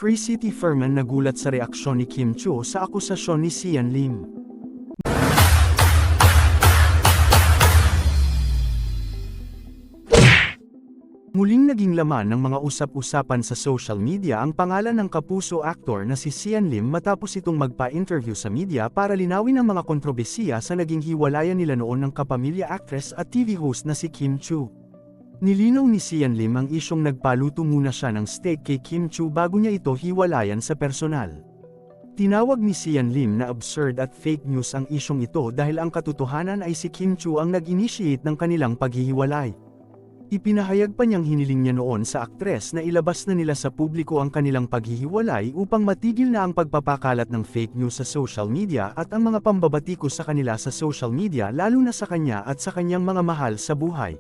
Chrissy Ferman nagulat sa reaksyon ni Kim Chiu sa akusasyon ni Sian Lim. Muling naging laman ng mga usap-usapan sa social media ang pangalan ng kapuso aktor na si Sian Lim matapos itong magpa-interview sa media para linawin ang mga kontrobersiya sa naging hiwalayan nila noon ng kapamilya actress at TV host na si Kim Chiu. Nilinaw ni Sian Lim ang isyong nagpaluto muna siya ng steak kay Kim Chiu bago niya ito hiwalayan sa personal. Tinawag ni Sian Lim na absurd at fake news ang isyong ito dahil ang katotohanan ay si Kim Chiu ang nag-initiate ng kanilang paghihiwalay. Ipinahayag pa niyang hiniling niya noon sa aktres na ilabas na nila sa publiko ang kanilang paghihiwalay upang matigil na ang pagpapakalat ng fake news sa social media at ang mga pambabatikos sa kanila sa social media lalo na sa kanya at sa kanyang mga mahal sa buhay.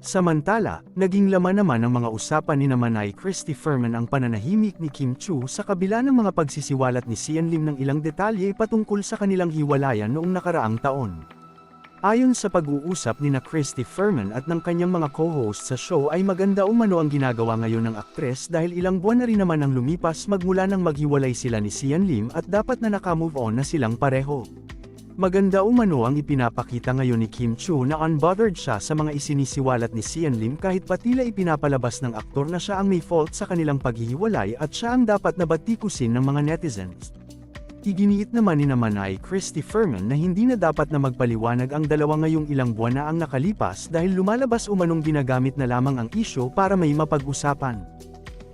Samantala, naging laman naman ng mga usapan ni Manay Christy Ferman ang pananahimik ni Kim Chiu sa kabila ng mga pagsisiwalat ni Sian Lim ng ilang detalye patungkol sa kanilang hiwalayan noong nakaraang taon. Ayon sa pag-uusap ni Christy Ferman at ng kanyang mga co-host sa show ay maganda umano ang ginagawa ngayon ng aktres dahil ilang buwan na rin naman ang lumipas magmula nang maghiwalay sila ni Sian Lim at dapat na naka-move on na silang pareho. Maganda umano ang ipinapakita ngayon ni Kim Chiu na unbothered siya sa mga isinisiwalat ni Sian Lim kahit pa tila ipinapalabas ng aktor na siya ang may fault sa kanilang paghihiwalay at siya ang dapat na batikusin ng mga netizens. Iginiit naman ni Manay Christy Ferman na hindi na dapat na magpaliwanag ang dalawa ngayong ilang buwan na ang nakalipas dahil lumalabas umanong ginagamit na lamang ang isyo para may mapag-usapan.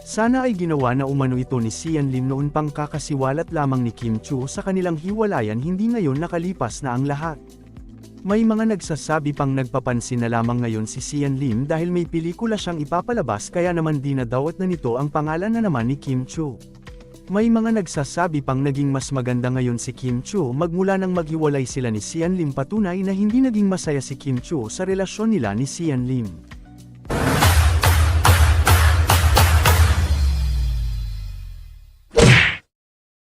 Sana ay ginawa na umano ito ni Sian Lim noon pang kakasiwalat lamang ni Kim Chiu sa kanilang hiwalayan hindi ngayon nakalipas na ang lahat. May mga nagsasabi pang nagpapansin na lamang ngayon si Sian Lim dahil may pelikula siyang ipapalabas kaya naman dinadawat na nito ang pangalan na naman ni Kim Chiu. May mga nagsasabi pang naging mas maganda ngayon si Kim Chiu magmula nang maghiwalay sila ni Sian Lim patunay na hindi naging masaya si Kim Chiu sa relasyon nila ni Sian Lim.